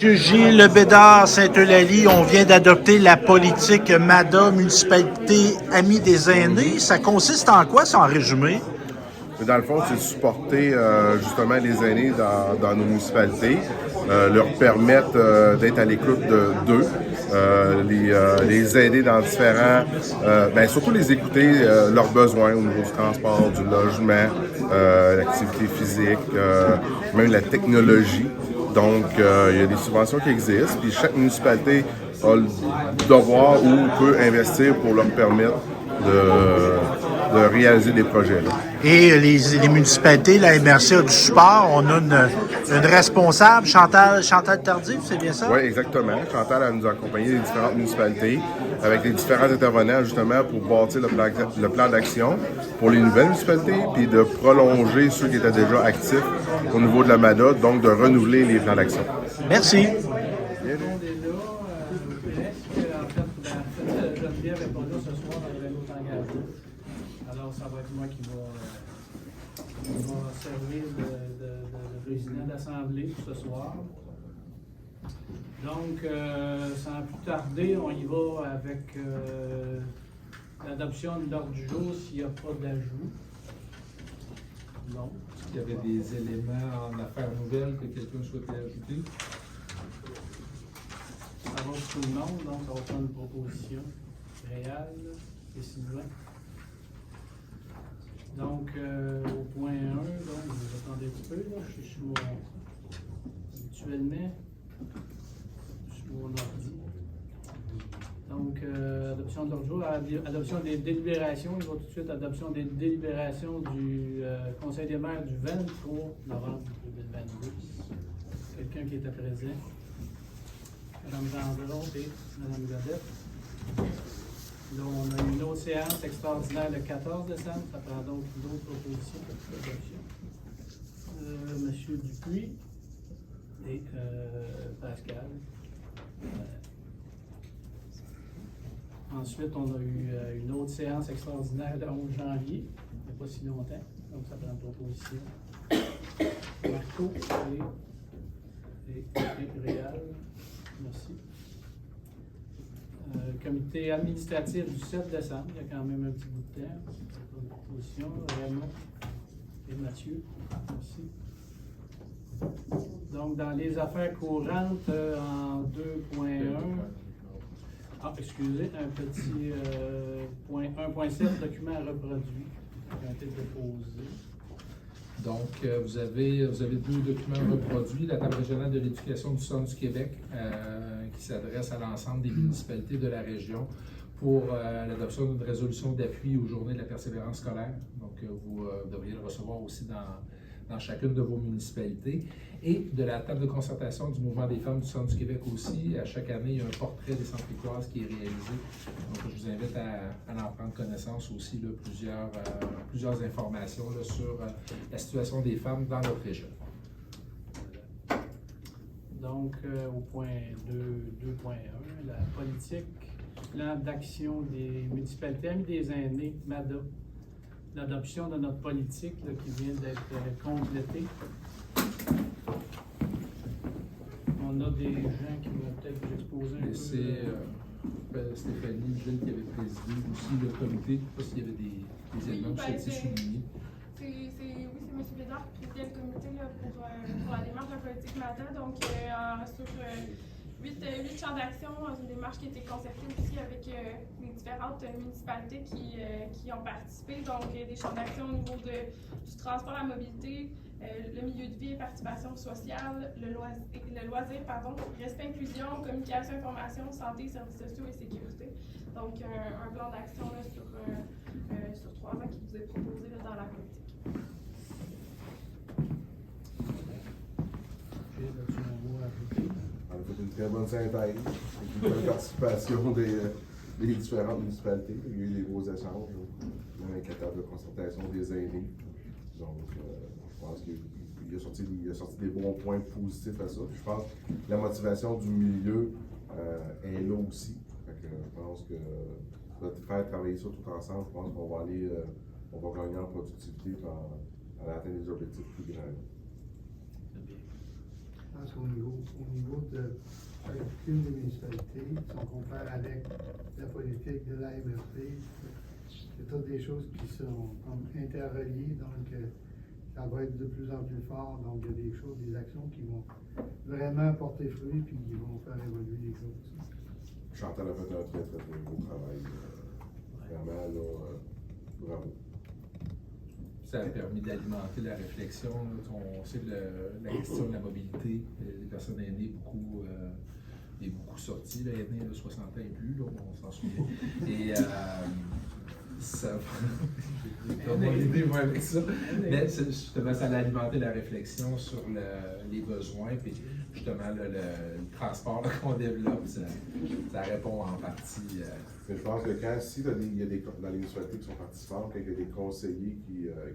Monsieur Gilles Bédard, Sainte-Eulalie, on vient d'adopter la politique MADA, municipalité amie des aînés. Ça consiste en quoi, ça, en résumé? Dans le fond, c'est de supporter justement les aînés dans nos municipalités, leur permettre d'être à l'écoute d'eux, les aider dans différents, surtout les écouter leurs besoins au niveau du transport, du logement, l'activité physique, même la technologie. Donc, il y a des subventions qui existent, puis chaque municipalité a le devoir ou peut investir pour leur permettre de réaliser des projets. Là. Et les municipalités, la MRC a du support. On a une responsable, Chantal Tardif, c'est bien ça? Oui, exactement. Chantal a nous accompagné des différentes municipalités avec les différents intervenants justement pour bâtir le plan d'action pour les nouvelles municipalités, puis de prolonger ceux qui étaient déjà actifs au niveau de la MADA, donc de renouveler les plans d'action. Merci. Alors, ça va être moi qui va servir de président d'Assemblée ce soir. Donc, sans plus tarder, on y va avec l'adoption de l'ordre du jour s'il n'y a pas d'ajout. Non. Est-ce qu'il y avait des éléments en affaires nouvelles que quelqu'un souhaitait ajouter? Ça va pour tout le monde, donc ça va prendre une proposition réelle et Sylvain. Donc, au point 1, donc, vous attendez un petit peu, là, je suis sur mon, habituellement, sur mon ordi. Donc, adoption de l'ordre du jour, adoption des délibérations, il va tout de suite adoption des délibérations du Conseil des maires du 23 novembre 2022. Quelqu'un qui était présent? Mme Gendron et Mme Godette. Là, on a une autre séance extraordinaire le 14 décembre. Ça prend donc d'autres propositions d'adoption. Monsieur Dupuis et Pascal. Ensuite, on a eu une autre séance extraordinaire le 11 janvier. Il n'y a pas si longtemps. Donc, ça prend une proposition. Marco et Réal. Merci. Comité administratif du 7 décembre, il y a quand même un petit bout de temps. Une proposition. Raymond et Mathieu. Merci. Donc, dans les affaires courantes, en 2.1, excusez, un petit point 1.7, document reproduit qui a été déposé. Donc, vous avez deux documents reproduits. La Table régionale de l'éducation du Centre du Québec, qui s'adresse à l'ensemble des municipalités de la région pour l'adoption d'une résolution d'appui aux journées de la persévérance scolaire. Donc, vous devriez le recevoir aussi dans chacune de vos municipalités. Et de la table de concertation du Mouvement des femmes du Centre du Québec aussi. À chaque année, il y a un portrait des centricoises qui est réalisé. Donc, je vous invite à en prendre connaissance aussi, là, plusieurs informations là, sur la situation des femmes dans notre région. Donc, au point 2.1, la politique, plan d'action des municipalités amies des aînés, MADA. L'adoption de notre politique là, qui vient d'être complétée. On a des gens qui vont peut-être vous exposer un peu. C'est Stéphanie Gilles qui avait présidé aussi le comité. Je ne sais pas s'il y avait des éléments que vous souhaitiez souligner. Oui, c'est M. Bédard qui présidait le comité là, pour la démarche de la politique MADA. Donc, sur 8 champs d'action, une démarche qui a été concertée aussi avec les différentes municipalités qui ont participé. Donc, des champs d'action au niveau du transport, la mobilité, le milieu de vie et participation sociale, le loisir, respect, inclusion, communication, information, santé, services sociaux et sécurité. Donc, un plan d'action sur 3 ans qui vous est proposé là, dans la politique. On a fait une très bonne synthèse, une bonne participation des différentes municipalités. Il y a eu des gros échanges, même avec la table de concertation des aînés. Donc, je pense qu'il a sorti des bons points positifs à ça. Puis je pense que la motivation du milieu est là aussi. Fait que je pense que de faire travailler ça tout ensemble, je pense qu'on va on va gagner en productivité à l'atteinte des objectifs plus grands. Je pense qu'au niveau de chacune des municipalités, si on compare avec la politique de la MRC, c'est toutes des choses qui sont comme interreliées, donc ça va être de plus en plus fort. Donc il y a des choses, des actions qui vont vraiment porter fruit puis qui vont faire évoluer les choses. Chantal a fait un très, très, très beau travail. Vraiment, là, bravo. Ça a permis d'alimenter la réflexion. Là. On sait que la question de la mobilité des personnes aînées est beaucoup sortie, là, aînée de 60 ans et plus, là, on s'en souvient. Et ça j'ai pas mon idée moi avec ça. Mais justement, ça a alimenté la réflexion sur les besoins, puis justement le transport là, qu'on développe, ça répond en partie. Mais je pense que si il y a dans les municipalités qui sont participantes, quand il y a des conseillers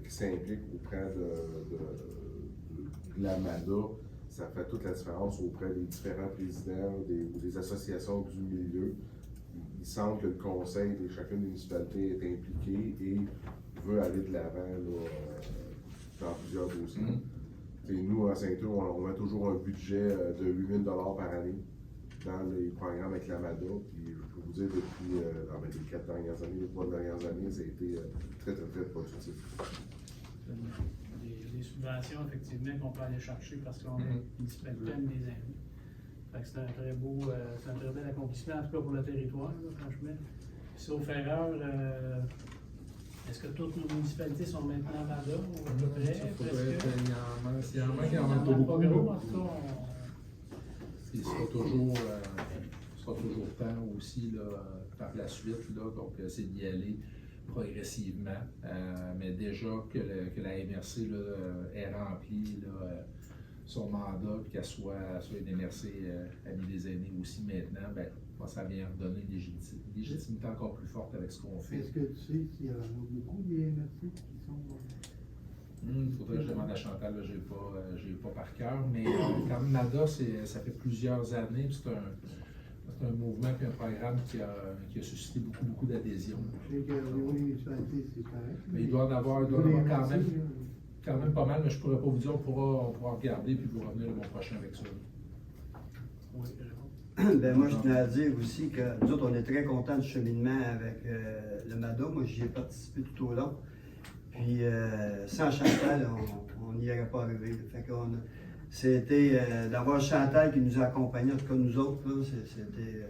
qui s'impliquent auprès de la MADA, ça fait toute la différence auprès des différents présidents ou des associations du milieu. Il semble que le conseil de chacune des municipalités est impliqué et veut aller de l'avant dans plusieurs dossiers. Nous, à Saint-Eustache, on a toujours un budget de 8 000 $ par année dans les programmes avec la MADA. Puis je peux vous dire, depuis les 4 dernières années, les 3 dernières années, ça a été très, très, très productif. Des subventions, effectivement, qu'on peut aller chercher parce qu'on a une municipalité des aînés. C'est un très bel accomplissement, en tout cas pour le territoire, là, franchement. Puis, sauf erreur, est-ce que toutes nos municipalités sont maintenant MADA ou à peu près? Il y en manque pas beaucoup. En tout cas, Il sera toujours temps aussi là, par la suite, là, donc c'est d'y aller progressivement. Mais déjà que la MRC là, ait rempli là, son mandat, puis qu'elle soit une MRC amie des aînés aussi maintenant, ben, moi, ça vient redonner une légitimité encore plus forte avec ce qu'on fait. Est-ce que tu sais s'il y en a beaucoup des MRC qui sont... Il faudrait que je demande à Chantal, je n'ai pas par cœur, mais quand même, MADA, ça fait plusieurs années, c'est un mouvement et un programme qui a suscité beaucoup d'adhésion. Je sais qu'au niveau des municipalités, c'est correct. Mais il doit en avoir quand même pas mal, mais je ne pourrais pas vous dire, on pourra regarder puis vous revenir le mois prochain avec ça. oui, Ben moi, je tenais à dire aussi que nous autres, on est très contents du cheminement avec le MADA. Moi, j'y ai participé tout au long. Puis, sans Chantal, on n'y aurait pas arrivé. Fait qu'on c'était d'avoir Chantal qui nous a accompagnés, en tout cas nous autres, là, c'était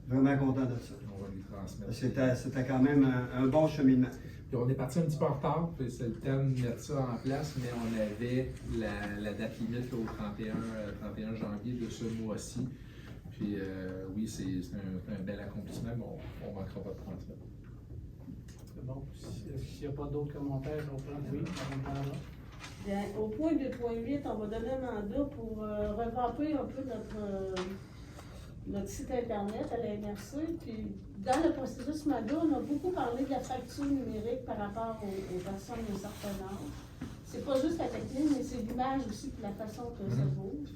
vraiment content de ça. On va lui transmettre. C'était quand même un bon cheminement. Puis on est parti un petit peu en retard, puis c'est le temps de mettre ça en place, mais on avait la date limite là, au 31 janvier de ce mois-ci. Puis oui, c'est un bel accomplissement, mais on ne manquera pas de transmettre. c'est bon. S'il n'y a pas d'autres commentaires, on prend oui, on prend là. Bien, au point 2.8, on va donner un mandat pour revamper un peu notre site Internet à la MRC. Puis, dans le processus MADA, on a beaucoup parlé de la fracture numérique par rapport aux personnes d'un certain âge. C'est pas juste la technique, mais c'est l'image aussi, puis la façon que ça bouge.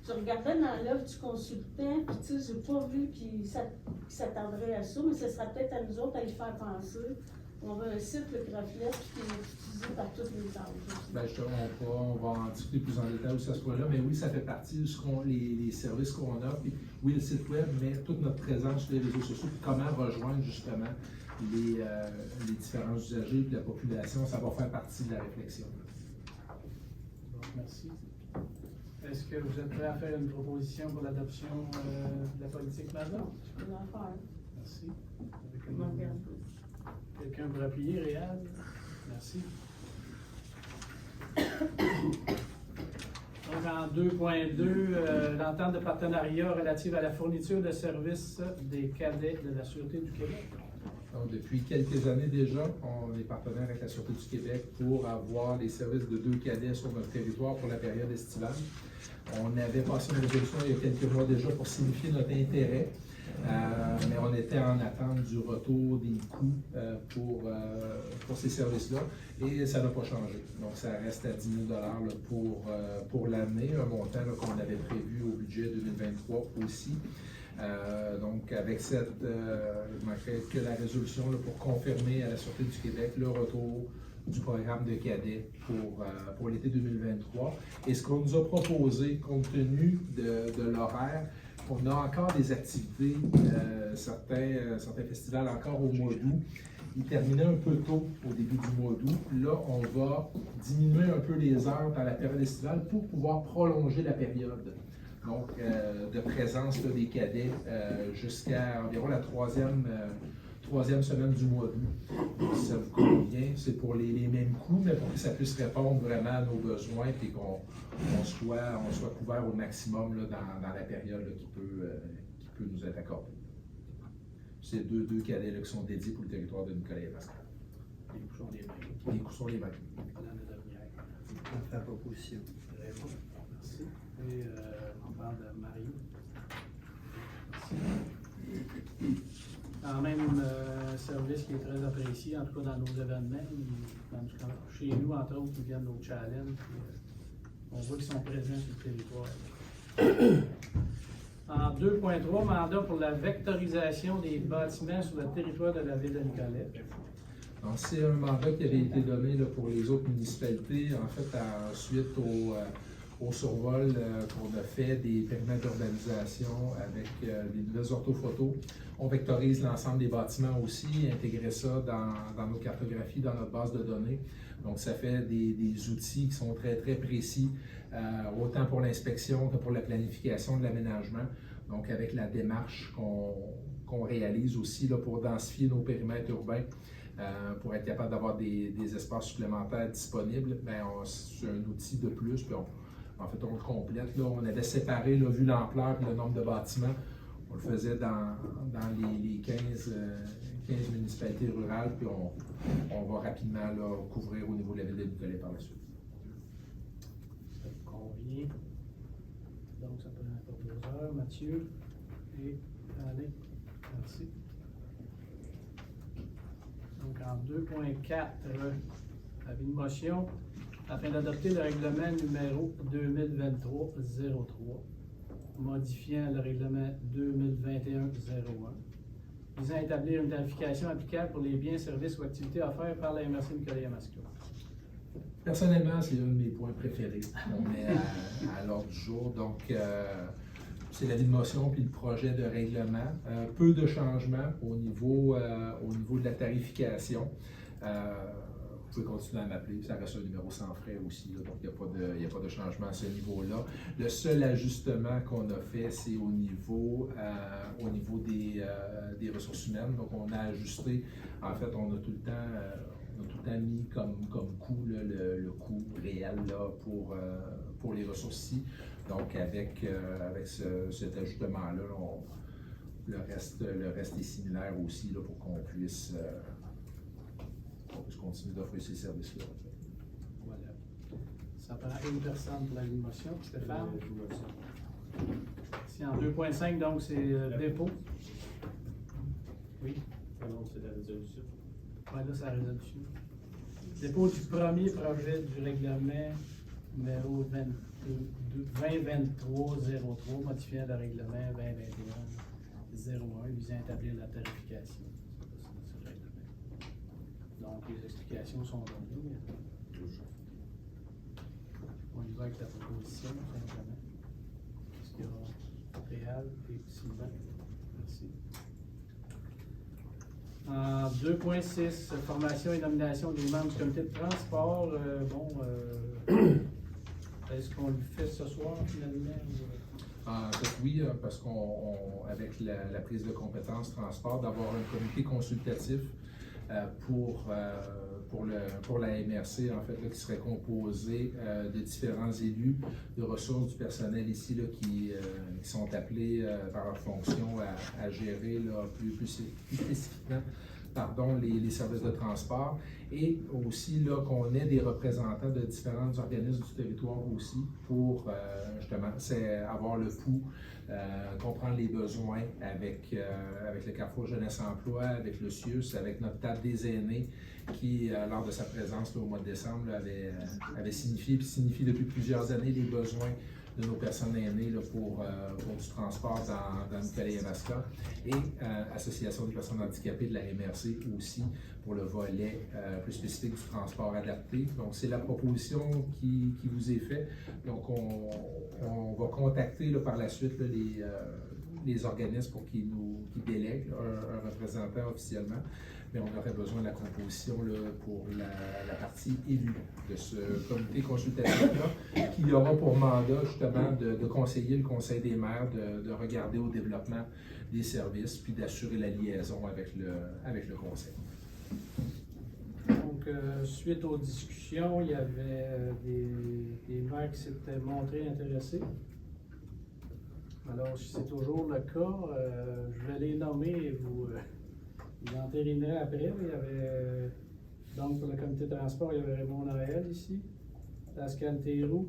Je regardais dans l'œuvre du consultant, puis tu sais, j'ai pas vu qu'il s'attendrait à ça, mais ce sera peut-être à nous autres à y faire penser. On veut un site qui reflète qui est utilisé par toutes les âges. Ben, on va en discuter plus en détail aussi à ce point-là, mais oui, ça fait partie de les services qu'on a. Puis, oui, le site web, mais toute notre présence sur les réseaux sociaux, puis comment rejoindre justement les différents usagers et la population, ça va faire partie de la réflexion. Bon, merci. Est-ce que vous êtes prêt à faire une proposition pour l'adoption de la politique MADA? Je peux en faire. Merci. Quelqu'un pour appuyer, Réal? Merci. Donc, en 2.2, l'entente de partenariat relative à la fourniture de services des cadets de la Sûreté du Québec. Donc, depuis quelques années déjà, on est partenaire avec la Sûreté du Québec pour avoir les services de 2 cadets sur notre territoire pour la période estivale. On avait passé une résolution il y a quelques mois déjà pour signifier notre intérêt, mais on était en attente du retour des coûts pour ces services-là et ça n'a pas changé. Donc, ça reste à 10 000 $ pour l'année, un montant qu'on avait prévu au budget 2023 aussi. Donc, avec il manquerait que la résolution là, pour confirmer à la Sûreté du Québec le retour du programme de cadets pour l'été 2023. Et ce qu'on nous a proposé, compte tenu de l'horaire, on a encore des activités, certains festivals encore au mois d'août. Ils terminaient un peu tôt au début du mois d'août. Là, on va diminuer un peu les heures dans la période estivale pour pouvoir prolonger la période. Donc, de présence là, des cadets jusqu'à environ la troisième semaine du mois d'août. Si ça vous convient, c'est pour les mêmes coûts, mais pour que ça puisse répondre vraiment à nos besoins et qu'on soit couvert au maximum là, dans la période là, qui peut nous être accordée. C'est deux cadets là, qui sont dédiés pour le territoire de Nicolet-Pascal. Les coups sont les mêmes. Les coûts sont les mêmes. L'année dernière. On fait la proposition. Très bon. Merci. Et on parle de Marie. Merci. Quand même, service qui est très apprécié, en tout cas dans nos événements. Chez nous, entre autres, ils viennent nos challenges. On voit qu'ils sont présents sur le territoire. En 2.3, mandat pour la vectorisation des bâtiments sur le territoire de la ville de Nicolet. Donc, c'est un mandat qui avait été donné là, pour les autres municipalités, en fait, suite au survol qu'on a fait des périmètres d'urbanisation avec des nouvelles orthophotos. On vectorise l'ensemble des bâtiments aussi, intégrer ça dans nos cartographies, dans notre base de données. Donc, ça fait des outils qui sont très, très précis, autant pour l'inspection que pour la planification de l'aménagement. Donc, avec la démarche qu'on réalise aussi là, pour densifier nos périmètres urbains, pour être capable d'avoir des espaces supplémentaires disponibles, c'est un outil de plus. Puis en fait, on le complète. Là, on avait séparé, là, vu l'ampleur et le nombre de bâtiments, on le faisait dans les 15 municipalités rurales, puis on va rapidement là, couvrir au niveau de la ville de Nicolet par la suite. Ça vous convient? Donc, ça prend encore 2 heures. Mathieu et Alain. Merci. Donc, en 2.4, avec une motion afin d'adopter le règlement numéro 2023-03, modifiant le règlement 2021-01, visant à établir une tarification applicable pour les biens, services ou activités offerts par la MRC Nicolet-Yamaska. Personnellement, c'est un de mes points préférés qu'on met à l'ordre du jour. Donc, c'est l'avis de motion puis le projet de règlement. Peu de changements au niveau de la tarification. Vous pouvez continuer à m'appeler, ça reste un numéro sans frais aussi, là, donc il n'y a pas de changement à ce niveau-là. Le seul ajustement qu'on a fait, c'est au niveau des ressources humaines. Donc, on a ajusté, en fait, on a tout le temps mis comme coût là, le coût réel là, pour les ressources ici. Donc, avec cet ajustement-là, le reste est similaire aussi là, pour qu'on puisse continuer d'offrir ces services-là. Voilà. Ça prend une personne pour la motion. Stéphane? Si en 2.5, donc c'est dépôt. Oui. Non, c'est la résolution. Oui, là, c'est la résolution. Dépôt du premier projet du règlement numéro 2023-03, modifiant le règlement 2021-01, visant à établir la tarification. Donc, les explications sont données. On y va avec la proposition, simplement. Est-ce qu'il y aura Réal et Sylvain? Merci. En 2.6, formation et nomination des membres du comité de transport. Est-ce qu'on le fait ce soir, finalement? En fait, oui, parce qu'avec la prise de compétences transport, d'avoir un comité consultatif pour la MRC, en fait, là, qui serait composé de différents élus, de ressources du personnel ici là, qui sont appelés par leur fonction à gérer là, plus spécifiquement les services de transport, et aussi là, qu'on ait des représentants de différents organismes du territoire aussi pour justement avoir le pouls, comprendre les besoins avec le Carrefour Jeunesse Emploi, avec le CIUS, avec notre table des aînés qui, lors de sa présence là, au mois de décembre, là, avait signifié, puis signifie depuis plusieurs années les besoins de nos personnes aînées là, pour du transport dans Nicolet-Yamaska et Association des personnes handicapées de la MRC aussi pour le volet plus spécifique du transport adapté. Donc, c'est la proposition qui vous est faite. Donc, on va contacter là, par la suite là, les organismes pour qu'ils délèguent un représentant officiellement. Mais on aurait besoin de la composition là, pour la partie élue de ce comité consultatif-là, qui aura pour mandat justement de conseiller le Conseil des maires, de regarder au développement des services, puis d'assurer la liaison avec le Conseil. Donc, suite aux discussions, il y avait des maires qui s'étaient montrés intéressés. Alors, si c'est toujours le cas, je vais les nommer et vous entérinerez après. Il y avait, donc, pour le comité de transport, il y avait Raymond Noël ici, Pascal Théroux,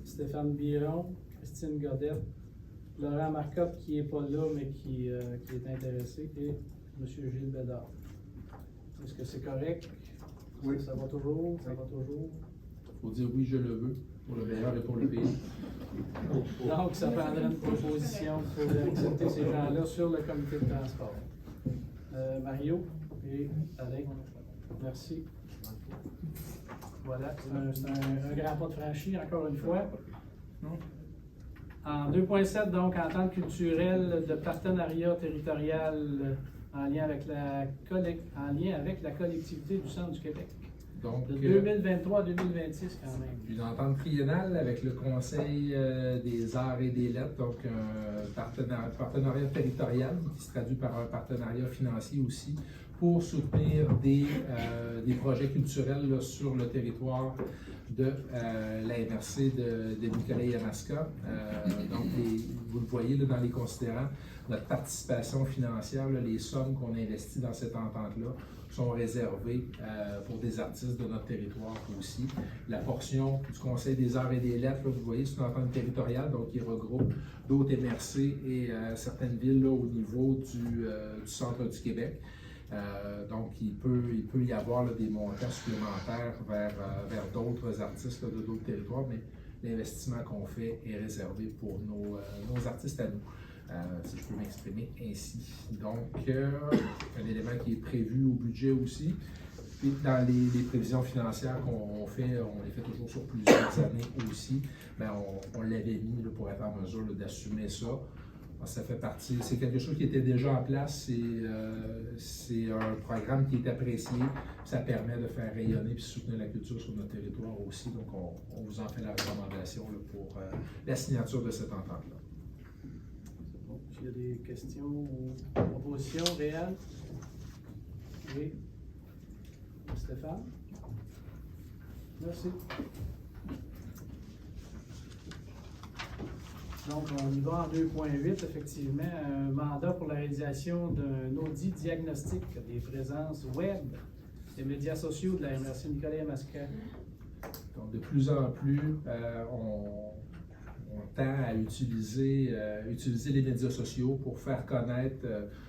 Stéphane Biron, Christine Godette, Laurent Marcotte qui n'est pas là, mais qui est intéressé, et M. Gilles Bédard. Est-ce que c'est correct? Oui. Ça va toujours? Ça va toujours? Il faut dire oui, je le veux, pour le meilleur et pour le pire. Donc, ça prendrait une proposition pour accepter ces gens-là sur le comité de transport. Mario et Alain, merci. Voilà, c'est un grand pas de franchi, encore une fois. En 2.7, donc, entente culturelle de partenariat territorial en lien avec la collectivité du Centre du Québec. Donc, de 2023 à 2026 quand même. Une entente triennale avec le Conseil des arts et des lettres, donc un partenariat territorial qui se traduit par un partenariat financier aussi pour soutenir des projets culturels là, sur le territoire de la MRC de Nicolet-Yamaska. Donc, vous le voyez là, dans les considérants, notre participation financière, là, les sommes qu'on investit dans cette entente-là sont réservées pour des artistes de notre territoire aussi. La portion du Conseil des arts et des lettres, là, vous voyez, c'est une entente territoriale, donc qui regroupe d'autres MRC et certaines villes là, au niveau du centre du Québec. Donc, il peut y avoir là, des montants supplémentaires vers d'autres artistes là, de d'autres territoires, mais l'investissement qu'on fait est réservé pour nos artistes à nous. Si je peux m'exprimer ainsi. Donc, un élément qui est prévu au budget aussi. Puis, dans les prévisions financières qu'on fait, on les fait toujours sur plusieurs années aussi, bien, on l'avait mis là, pour être en mesure là, d'assumer ça. Alors, ça fait partie, c'est quelque chose qui était déjà en place, c'est un programme qui est apprécié, ça permet de faire rayonner et soutenir la culture sur notre territoire aussi. Donc, on vous en fait la recommandation là, pour la signature de cette entente-là. S'il y a des questions ou propositions réelles? Oui. Stéphane? Merci. Donc, on y va en 2.8, effectivement, un mandat pour la réalisation d'un audit diagnostic des présences web des médias sociaux de la MRC Nicolet-Yamaska. Donc, de plus en plus, on tend à utiliser les médias sociaux pour faire connaître,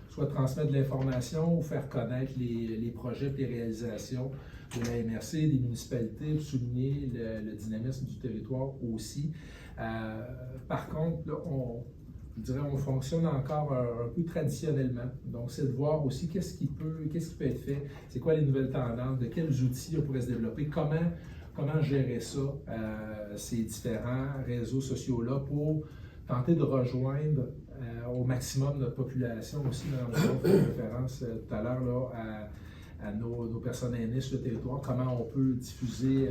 soit transmettre de l'information ou faire connaître les projets et les réalisations de la MRC, des municipalités, pour souligner le dynamisme du territoire aussi. Par contre, là, on fonctionne encore un peu traditionnellement. Donc, c'est de voir aussi qu'est-ce qui peut être fait, c'est quoi les nouvelles tendances, de quels outils on pourrait se développer, comment gérer ça, ces différents réseaux sociaux-là pour tenter de rejoindre au maximum notre population aussi. On fait référence tout à l'heure là, à nos personnes aînées sur le territoire, comment on peut diffuser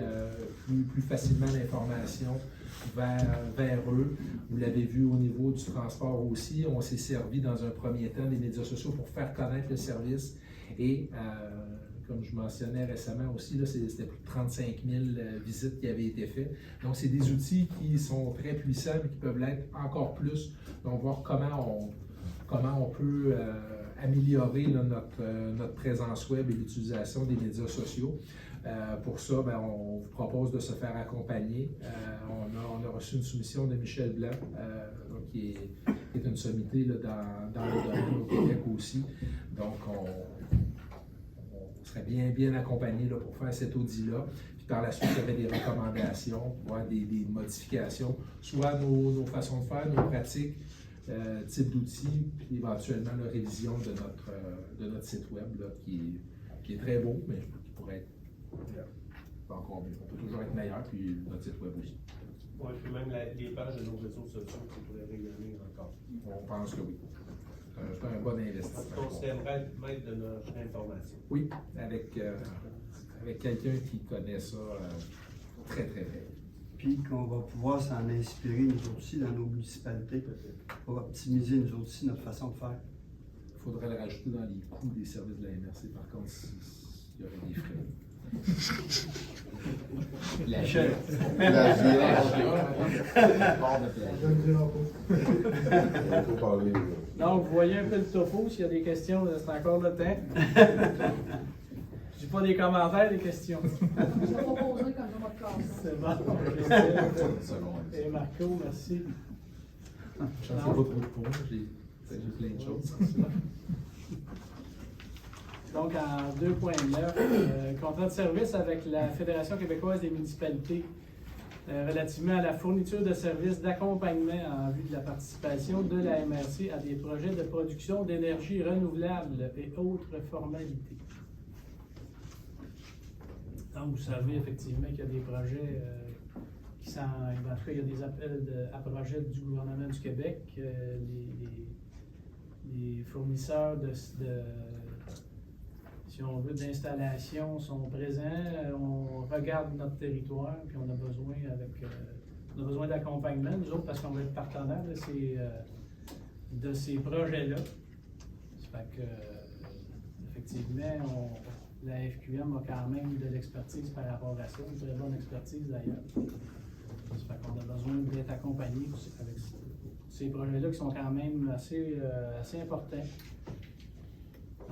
plus facilement l'information vers eux. Vous l'avez vu au niveau du transport aussi, on s'est servi dans un premier temps des médias sociaux pour faire connaître le service et comme je mentionnais récemment aussi, là, c'était plus de 35 000 visites qui avaient été faites. Donc, c'est des outils qui sont très puissants, mais qui peuvent l'être encore plus. Donc, voir comment on peut améliorer là, notre présence web et l'utilisation des médias sociaux. Pour ça, bien, on vous propose de se faire accompagner. On a reçu une soumission de Michel Blanc, qui est une sommité là, dans le domaine au Québec aussi. Donc, on serait bien accompagné là, pour faire cet audit-là. Puis par la suite, il y avait des recommandations, voire des modifications, soit nos façons de faire, nos pratiques, type d'outils, puis éventuellement la révision de notre site web là, qui est très beau, mais qui pourrait être encore mieux. On peut toujours être meilleur, puis notre site web aussi. Oui, puis même les pages de nos réseaux sociaux qui pourraient rayonner encore. On pense que oui. C'est un bon investissement. On s'aimerait être maître de notre information. Oui, avec quelqu'un qui connaît ça très, très bien. Puis qu'on va pouvoir s'en inspirer nous autres aussi dans nos municipalités pour optimiser nous autres aussi notre façon de faire. Il faudrait le rajouter dans les coûts des services de la MRC, par contre, s'il y aurait des frais. La chaîne. Je ne dirai pas. Il faut parler. Donc, vous voyez un peu le topo. S'il y a des questions, c'est encore le temps. Je dis pas des commentaires, des questions. Je vais proposer comme ça, votre classe. C'est bon. Et Marco, merci. Je ne sais pas trop de points, j'ai plein de choses. Donc, en 2.9, contrat de service avec la Fédération québécoise des municipalités relativement à la fourniture de services d'accompagnement en vue de la participation de la MRC à des projets de production d'énergie renouvelable et autres formalités. Donc, vous savez effectivement qu'il y a des projets qui sont... En tout cas, il y a des appels à projets du gouvernement du Québec. Les fournisseurs si on veut, d'installation sont présents. On regarde notre territoire, puis on a besoin d'accompagnement, nous autres, parce qu'on va être partenaires de ces projets-là. Ça fait que, effectivement, la FQM a quand même de l'expertise par rapport à ça, une très bonne expertise d'ailleurs. Ça fait qu'on a besoin d'être accompagné avec ces projets-là qui sont quand même assez importants.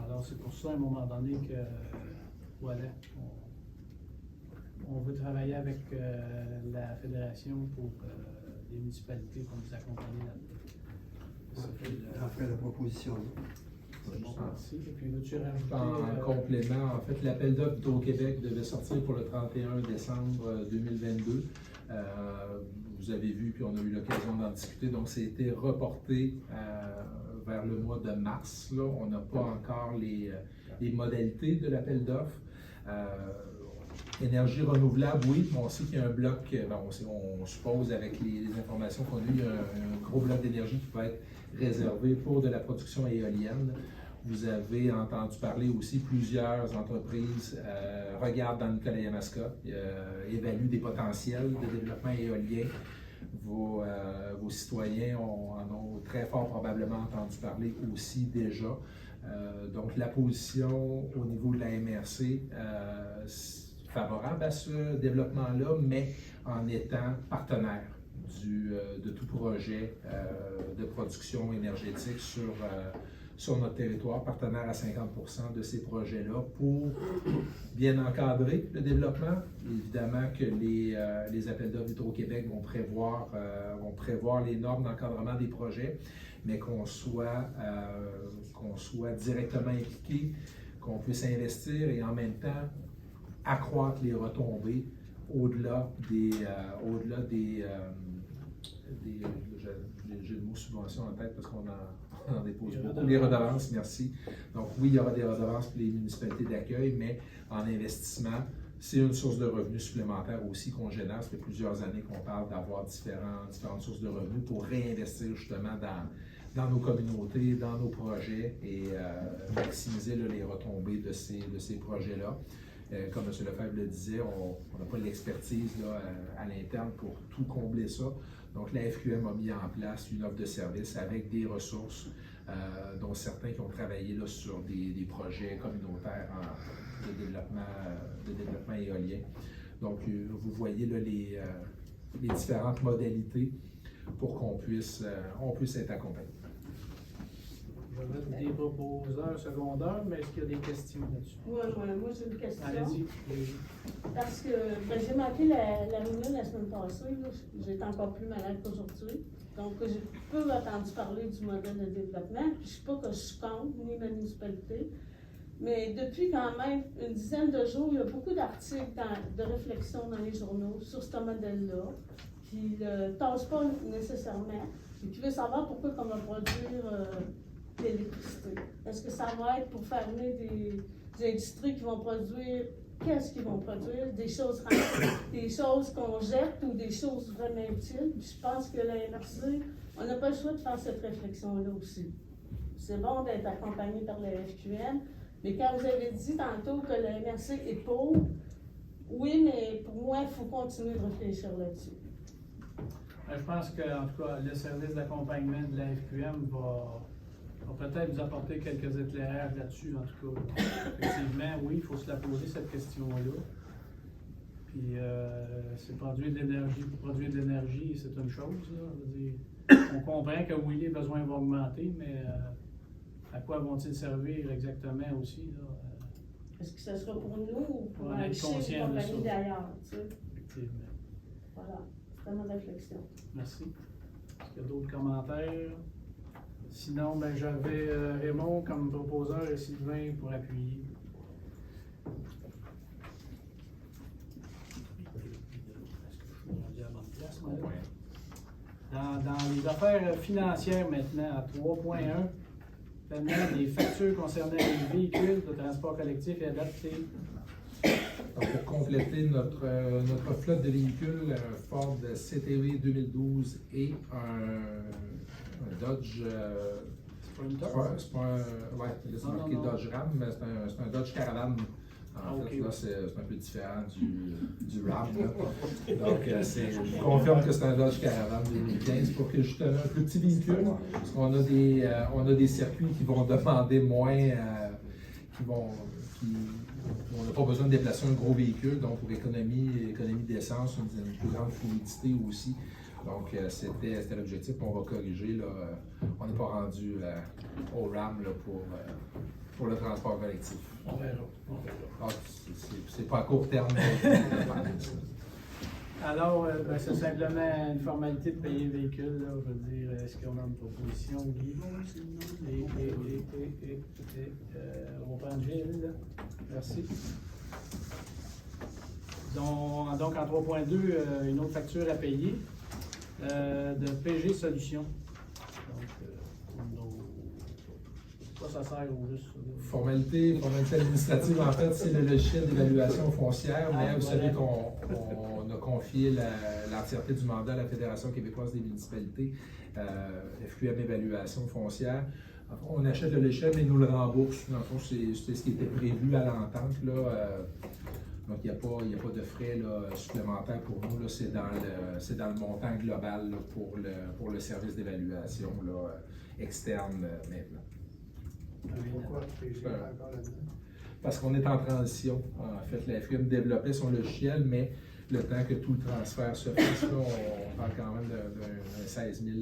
Alors, c'est pour ça, à un moment donné, que, voilà, on veut travailler avec la Fédération pour les municipalités pour nous accompagner là-dedans. J'en ferai la proposition. C'est bon, merci. Et puis, veux-tu rajouter... En complément, en fait, l'appel d'offres d'Hydro-Québec devait sortir pour le 31 décembre 2022. Vous avez vu, puis on a eu l'occasion d'en discuter, donc ça a été reporté vers le mois de mars. Là. On n'a pas encore les modalités de l'appel d'offres. Énergie renouvelable, oui, on sait qu'il y a un bloc, on suppose avec les informations qu'on a eues, il y a un gros bloc d'énergie qui va être réservé pour de la production éolienne. Vous avez entendu parler aussi, plusieurs entreprises regardent dans Nicolas-Yamaska, évaluent des potentiels de développement éolien. Vos citoyens en ont très fort probablement entendu parler aussi déjà. Donc la position au niveau de la MRC, favorable à ce développement-là, mais en étant partenaire de tout projet de production énergétique sur notre territoire, partenaire à 50% de ces projets-là pour bien encadrer le développement. Évidemment que les appels d'offres d'Hydro-Québec vont prévoir les normes d'encadrement des projets, mais qu'on soit directement impliqué, qu'on puisse investir et en même temps accroître les retombées au-delà des j'ai le mot subvention en tête parce qu'on en dépose beaucoup. Les redevances, merci. Donc oui, il y aura des redevances pour les municipalités d'accueil, mais en investissement, c'est une source de revenus supplémentaire aussi qu'on génère. Ça fait plusieurs années qu'on parle d'avoir différentes sources de revenus pour réinvestir justement dans nos communautés, dans nos projets et maximiser là, les retombées de ces projets-là. Comme M. Lefebvre le disait, on n'a pas l'expertise à l'interne pour tout combler ça. Donc, la FQM a mis en place une offre de service avec des ressources, dont certains qui ont travaillé là, sur des projets communautaires de développement éolien. Donc, vous voyez là, les différentes modalités pour qu'on puisse être accompagné. Je vais mettre des proposeurs secondaires, mais est-ce qu'il y a des questions là-dessus? Oui, moi j'ai une question. Allez-y. Parce que j'ai manqué la réunion la semaine passée. J'étais encore plus malade qu'aujourd'hui. Donc, j'ai peu entendu parler du modèle de développement. Puis, je ne sais pas que je compte, ni ma municipalité. Mais depuis quand même une dizaine de jours, il y a beaucoup d'articles de réflexion dans les journaux sur ce modèle-là, qui ne le tassent pas nécessairement, et qui veut savoir pourquoi on va produire l'électricité. Est-ce que ça va être pour faire venir des industries qui vont produire, qu'est-ce qu'ils vont produire? Des choses qu'on jette ou des choses vraiment utiles? Puis je pense que la MRC, on n'a pas le choix de faire cette réflexion-là aussi. C'est bon d'être accompagné par la FQM, mais quand vous avez dit tantôt que la MRC est pauvre, oui, mais pour moi, il faut continuer de réfléchir là-dessus. Je pense que, en tout cas, le service d'accompagnement de la FQM va peut-être vous apporter quelques éclairages là-dessus, en tout cas. Effectivement, oui, il faut se la poser, cette question-là. Puis, c'est produire de l'énergie. Pour produire de l'énergie, c'est une chose, là. Je veux dire, on comprend que oui, les besoins vont augmenter, mais à quoi vont-ils servir exactement aussi, là? Est-ce que ce sera pour nous ou pour On est acheter conscient une de compagnie ça. d'ailleurs, tu sais? Effectivement. Voilà, c'est ma réflexion. Merci. Est-ce qu'il y a d'autres commentaires? Sinon, ben, j'avais Raymond comme proposeur et Sylvain pour appuyer. Dans les affaires financières maintenant, à 3.1, paiement des factures concernant les véhicules de transport collectif et adapté. Donc, pour compléter notre flotte de véhicules, un Ford CTV 2012 et un Dodge. C'est pas une Dodge? C'est pas un. Ouais, là, c'est marqué Dodge Ram, mais c'est un Dodge Caravan. En fait, là, c'est un peu différent du Ram. Là. Donc, je confirme que c'est un Dodge Caravan 2015 pour que justement un plus petit véhicule, parce qu'on a on a des circuits qui vont demander moins, on n'a pas besoin de déplacer un gros véhicule, donc pour économie d'essence, une plus grande fluidité aussi. Donc, c'était l'objectif qu'on va corriger. Là. On n'est pas rendu au RAM là, pour le transport collectif. On verra. Ah, c'est pas à court terme. Alors, ben, c'est simplement une formalité de payer le véhicule. Là. Je veux dire, est-ce qu'on a une proposition, Guy? On va prendre Gilles. Merci. Donc en 3.2, une autre facture à payer de PG Solutions. Donc, ça sert au juste. Formalité administrative, en fait, c'est le logiciel d'évaluation foncière, mais vous savez qu'on a confié l'entièreté du mandat à la Fédération québécoise des municipalités, FQM Évaluation foncière. On achète le logiciel, mais ils nous le remboursent. Dans le fond, c'est ce qui était prévu à l'entente. Donc, il n'y a pas de frais là, supplémentaires pour nous. C'est dans le montant global là, pour le service d'évaluation externe maintenant. Pourquoi PG encore là-dedans? Parce qu'on est en transition. En fait, la FQM développait son logiciel, mais le temps que tout le transfert se fasse, là, on parle quand même d'un 16 000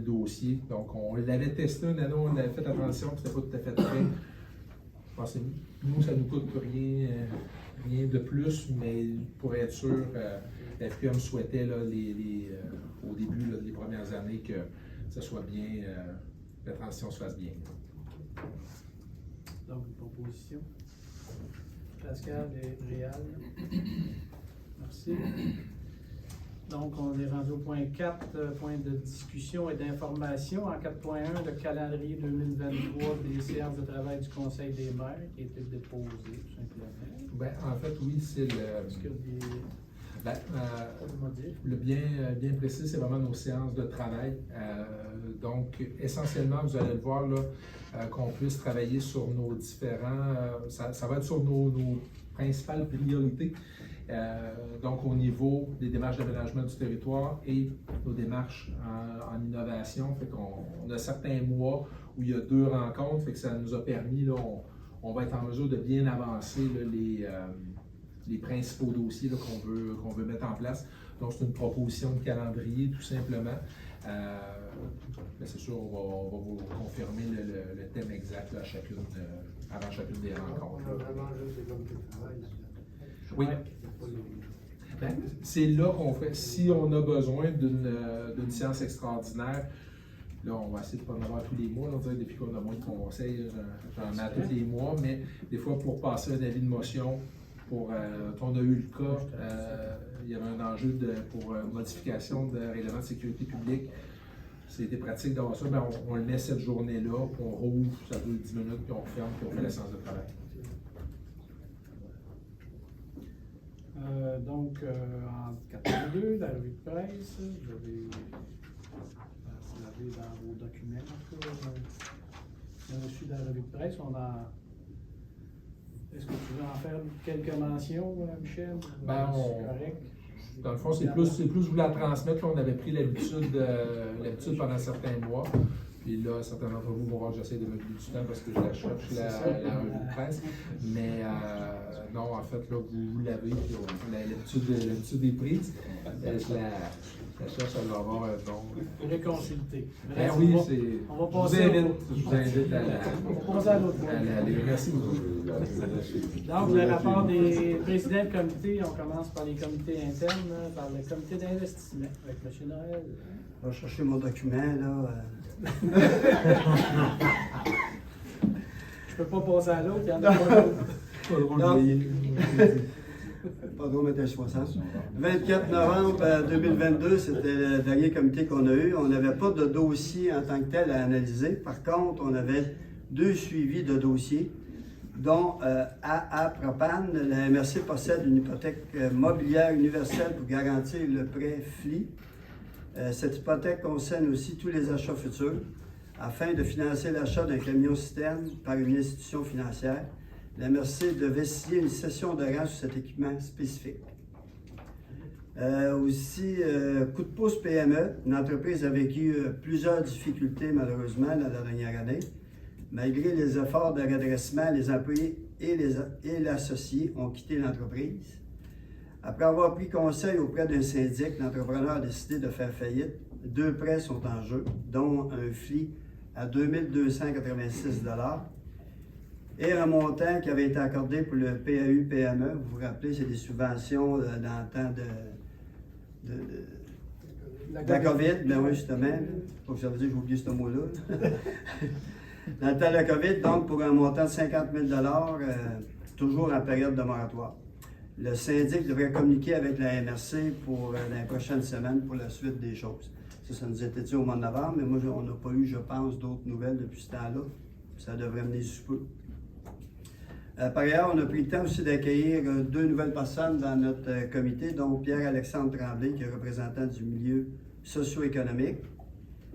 dossiers. Donc, on l'avait testé une année, on avait fait la transition, puis c'était pas tout à fait prêt. Je pense que nous, ça ne nous coûte rien de plus, mais pour être sûr, la FQM souhaitait là, au début là, des premières années que ça soit bien, la transition se fasse bien. Donc, une proposition. Pascal et Réal. Merci. Donc, on est rendu au point 4, point de discussion et d'information. En 4.1, le calendrier 2023 des séances de travail du Conseil des maires qui a été déposé, tout simplement. Ben, en fait, oui, c'est Est-ce qu'il y a des... le bien précis, c'est vraiment nos séances de travail. Donc, essentiellement, vous allez le voir là, qu'on puisse travailler sur nos différents... ça va être sur nos principales priorités. Donc, au niveau des démarches d'aménagement du territoire et nos démarches en innovation. Fait qu'on a certains mois où il y a 2 rencontres, fait que ça nous a permis, là, on va être en mesure de bien avancer là, les principaux dossiers qu'on veut mettre en place. Donc, c'est une proposition de calendrier, tout simplement. C'est sûr, on va vous confirmer le thème exact là, avant chacune des rencontres. On a vraiment juste des comités de travail là-dedans. Oui. C'est là qu'on fait, si on a besoin d'une séance extraordinaire, Là, on va essayer de ne pas en avoir tous les mois. On dirait que depuis qu'on a moins de conseils, j'en ai à tous les mois, mais des fois, pour passer un avis de motion, on a eu le cas, il y avait un enjeu pour modification de règlement de sécurité publique. C'était pratique d'avoir ça, mais on le met cette journée-là, puis on rouvre, ça dure 10 minutes, puis on ferme, puis on fait la séance de travail. En 82, la revue de presse, vous l'avez dans vos documents, en tout cas, on a reçu de la revue de presse. Est-ce que tu veux en faire quelques mentions, Michel? C'est correct. Dans le fond, c'est plus vous la transmettre. Là, on avait pris l'habitude pendant certains mois. Puis là, certains d'entre vous vont voir que j'essaie de me donner du temps parce que je la cherche, la revue de presse. Mais non, en fait, là, vous l'avez, puis l'habitude est prise. Je la cherche à l'avoir un nom. Vous pouvez consulter. Ben oui, on va passer je vous invite à on va passer à l'autre point. Merci beaucoup. Donc, le rapport des présidents de comité, on commence par les comités internes, par le comité d'investissement avec M. Noël. Je vais chercher mon document, là. Je peux pas passer à l'autre, il y en a pas d'autre. Pas drôle, mais 60. 24 novembre 2022, c'était le dernier comité qu'on a eu. On n'avait pas de dossier en tant que tel à analyser. Par contre, on avait 2 suivis de dossiers, dont AA Propane. La MRC possède une hypothèque mobilière universelle pour garantir le prêt FLI. Cette hypothèque concerne aussi tous les achats futurs afin de financer l'achat d'un camion-citerne par une institution financière. La MRC devait signer une cession de rang sur cet équipement spécifique. Aussi, coup de pouce PME, une entreprise a vécu plusieurs difficultés malheureusement dans la dernière année. Malgré les efforts de redressement, les employés et l'associé ont quitté l'entreprise. Après avoir pris conseil auprès d'un syndic, l'entrepreneur a décidé de faire faillite. 2 prêts sont en jeu, dont un FLI à 2 286 $ et un montant qui avait été accordé pour le PAU-PME. Vous vous rappelez, c'est des subventions dans le temps de la COVID. Ben oui, justement. Faut que ça veut dire que j'ai oublié ce mot-là. Dans le temps de la COVID, donc pour un montant de 50 000 $, toujours en période de moratoire. Le syndic devrait communiquer avec la MRC pour les prochaines semaines pour la suite des choses. Ça nous était dit au mois de novembre, mais moi, on n'a pas eu, je pense, d'autres nouvelles depuis ce temps-là. Ça devrait mener sous peu. Par ailleurs, on a pris le temps aussi d'accueillir 2 nouvelles personnes dans notre comité, dont Pierre-Alexandre Tremblay, qui est représentant du milieu socio-économique,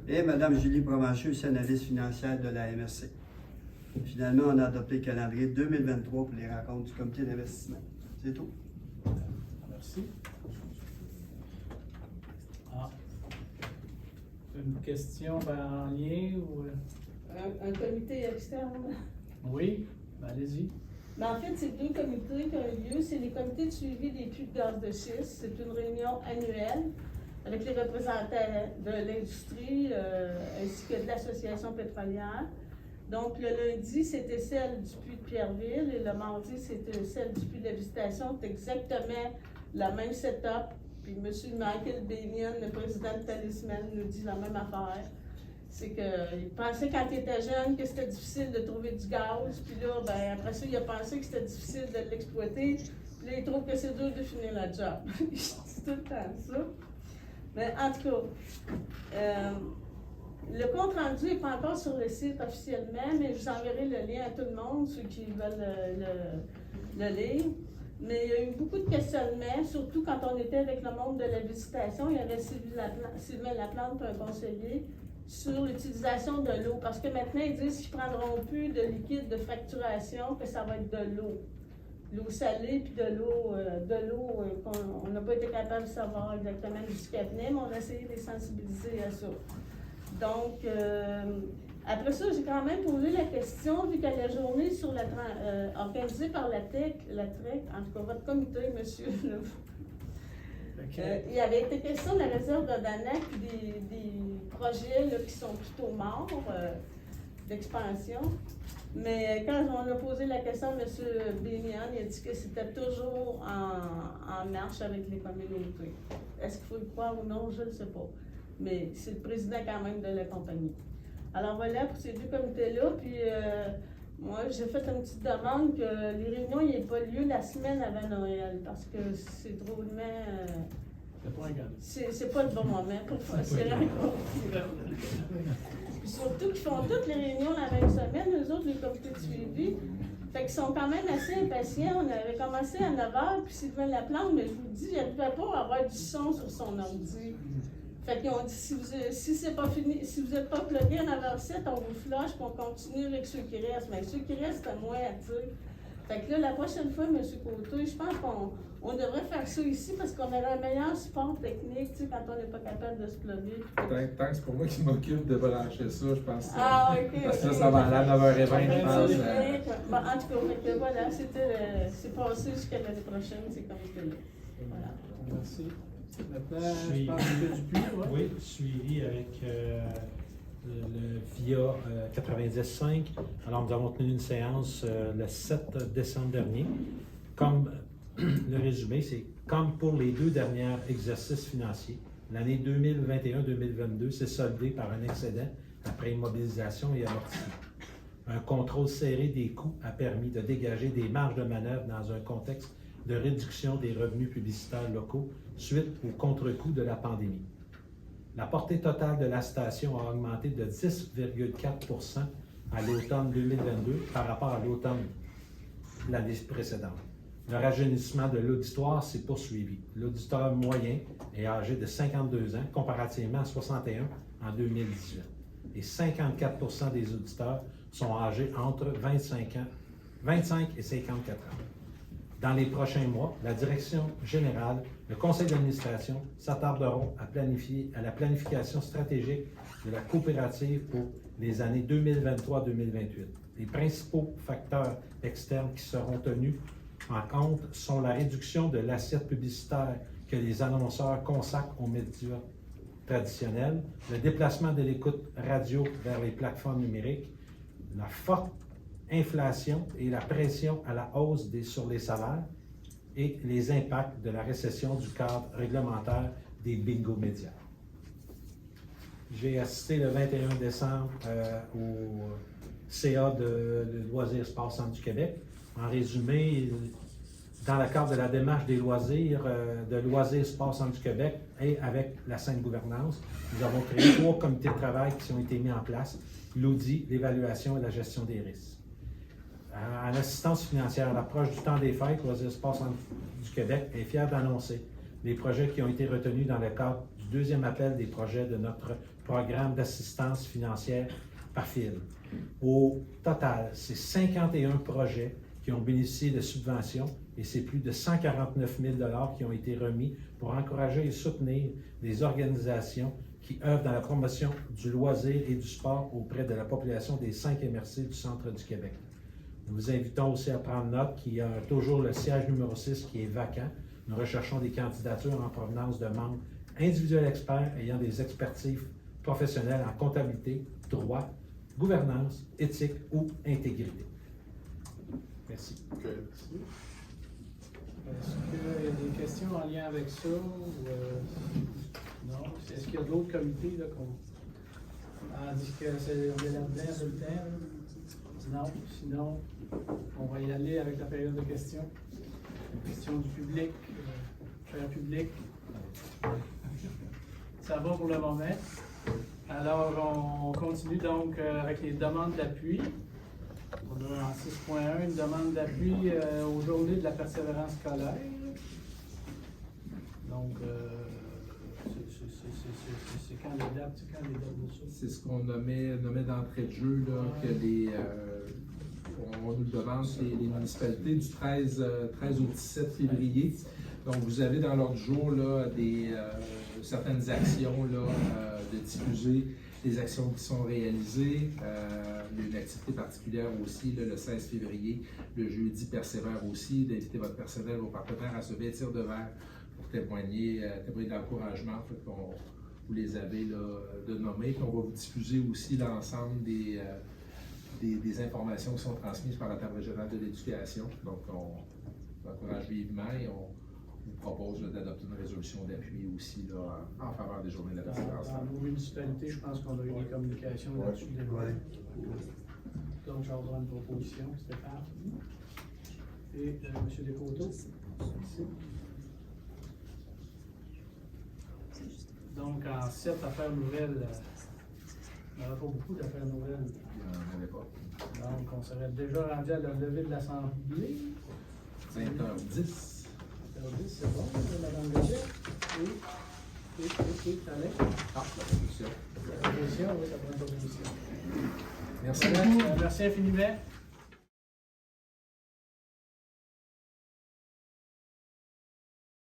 et Mme Julie Provencher, analyste financière de la MRC. Finalement, on a adopté le calendrier 2023 pour les rencontres du comité d'investissement. C'est tout. Merci. Une question en lien ou... Un comité externe. Oui, allez-y. Mais en fait, ces 2 comités qui ont eu lieu, c'est les comités de suivi des puits de gaz de schiste. C'est une réunion annuelle avec les représentants de l'industrie ainsi que de l'association pétrolière. Donc, le lundi, c'était celle du puits de Pierreville et le mardi, c'était celle du puits de la Visitation. C'est exactement la même setup. Puis M. Michael Bénion, le président de Talisman, nous dit la même affaire. C'est qu'il pensait quand il était jeune que c'était difficile de trouver du gaz. Puis là, ben, après ça, il a pensé que c'était difficile de l'exploiter. Puis là, il trouve que c'est dur de finir la job. C'est tout le temps ça. Mais en tout cas, le compte rendu n'est pas encore sur le site officiellement, mais je vous enverrai le lien à tout le monde, ceux qui veulent le lire. Mais il y a eu beaucoup de questionnements, surtout quand on était avec le monde de la visitation. Il y avait Sylvain Laplante, un conseiller, sur l'utilisation de l'eau. Parce que maintenant, ils disent qu'ils ne prendront plus de liquide de fracturation, que ça va être de l'eau. L'eau salée, puis de l'eau qu'on n'a pas été capable de savoir exactement jusqu'à venir, mais on a essayé de les sensibiliser à ça. Donc, après ça, j'ai quand même posé la question, vu qu'à la journée sur organisée par la TREC, en tout cas votre comité, monsieur, il y avait été question de la réserve de Danac, des projets là, qui sont plutôt morts d'expansion. Mais quand on a posé la question à M. Bénian, il a dit que c'était toujours en marche avec les communautés. Est-ce qu'il faut le croire ou non, je ne sais pas. mais c'est le président quand même de la compagnie. Alors voilà, pour ces deux comités-là, puis moi, j'ai fait une petite demande que les réunions n'aient pas lieu la semaine avant Noël, parce que c'est drôlement... c'est pas le bon moment pour faire ces rencontres. Puis surtout qu'ils font toutes les réunions la même semaine, eux autres, les comités de suivi. Fait qu'ils sont quand même assez impatients. On avait commencé à 9h, puis Sylvain Laplante, mais je vous dis, il n'arrivait pas à avoir du son sur son ordi. Fait qu'ils ont dit, si c'est pas fini, si vous n'êtes pas plugué à 9h07, on vous flush, puis on continue avec ceux qui restent. Mais ceux qui restent, c'est moins à dire. Fait que là, la prochaine fois, M. Côté, je pense qu'on devrait faire ça ici parce qu'on aurait un meilleur support technique, tu sais, quand on n'est pas capable de se plugger. Tant que c'est pour moi qui m'occupe de brancher ça, je pense. Ah, ok. Parce que là, ça va aller à 9h20, je pense. Bon, en tout cas, fait que voilà, c'est passé jusqu'à l'année prochaine, c'est comme c'était là. Voilà. Merci. Maintenant, je pense que du plus, ouais. Oui, suivi avec le VIA 90.5. Alors, nous avons tenu une séance le 7 décembre dernier. Comme le résumé, c'est comme pour les 2 derniers exercices financiers, l'année 2021-2022 s'est soldée par un excédent après immobilisation et amortissement. Un contrôle serré des coûts a permis de dégager des marges de manœuvre dans un contexte de réduction des revenus publicitaires locaux suite au contre-coup de la pandémie. La portée totale de la station a augmenté de 10,4 à l'automne 2022 par rapport à l'automne de l'année précédente. Le rajeunissement de l'auditoire s'est poursuivi. L'auditeur moyen est âgé de 52 ans, comparativement à 61 en 2018. Et 54 des auditeurs sont âgés entre 25 et 54 ans. Dans les prochains mois, la direction générale, le conseil d'administration s'attarderont à la planification stratégique de la coopérative pour les années 2023-2028. Les principaux facteurs externes qui seront tenus en compte sont la réduction de l'assiette publicitaire que les annonceurs consacrent aux médias traditionnels, le déplacement de l'écoute radio vers les plateformes numériques, la forte inflation et la pression à la hausse sur les salaires et les impacts de la récession du cadre réglementaire des bingo médias. J'ai assisté le 21 décembre au CA de Loisirs Sport Centre du Québec. En résumé, dans le cadre de la démarche des loisirs de Loisirs Sport Centre du Québec et avec la saine gouvernance, nous avons créé 3 comités de travail qui ont été mis en place, l'audit, l'évaluation et la gestion des risques. En assistance financière à l'approche du temps des fêtes, Loisirs Sport Centre du Québec est fier d'annoncer les projets qui ont été retenus dans le cadre du 2e appel des projets de notre programme d'assistance financière par fil. Au total, c'est 51 projets qui ont bénéficié de subventions et c'est plus de 149 000 $ qui ont été remis pour encourager et soutenir des organisations qui œuvrent dans la promotion du loisir et du sport auprès de la population des 5 MRC du centre du Québec. Nous vous invitons aussi à prendre note qu'il y a toujours le siège numéro 6 qui est vacant. Nous recherchons des candidatures en provenance de membres individuels experts ayant des expertises professionnelles en comptabilité, droit, gouvernance, éthique ou intégrité. Merci. Est-ce qu'il y a des questions en lien avec ça? Non? Est-ce qu'il y a d'autres comités là, qu'on dit que c'est on est là-dedans tout le temps? Non, sinon, on va y aller avec la période de questions. Questions du public, cher public. Ça va pour le moment. Alors, on continue donc avec les demandes d'appui. On a en 6.1 une demande d'appui aux journées de la persévérance scolaire. Donc, c'est quand les dates de ça? C'est ce qu'on nommait d'entrée de jeu, là, que on nous demande, c'est les municipalités du 13 au 17 février. Donc, vous avez dans l'ordre du jour là, certaines actions là, de diffuser les actions qui sont réalisées. Il y a une activité particulière aussi là, le 16 février, le jeudi persévère aussi, d'inviter votre personnel, vos partenaires à se vêtir de vert pour témoigner d'encouragement. Vous les avez là, de nommer. Puis on va vous diffuser aussi l'ensemble des informations qui sont transmises par la table régionale de l'éducation. Donc, on encourage vivement et vous propose là, d'adopter une résolution d'appui aussi là, en faveur des journées de la résilience. Dans nos municipalités, je pense qu'on a eu des communications là-dessus déjà. Ouais. Donc, j'aurai une proposition, Stéphane. Et M. Descoteaux. Donc, en 7 affaires nouvelles, il n'y en a pas beaucoup d'affaires nouvelles. Il n'y en avait pas. Donc, on serait déjà rendu à la levée de l'Assemblée. 20h10. 20h10, c'est bon, Mme Gaudet. Et, Alex. Ah, la résolution. La proposition, oui, ça prend une proposition. Merci Merci, beaucoup. merci infiniment.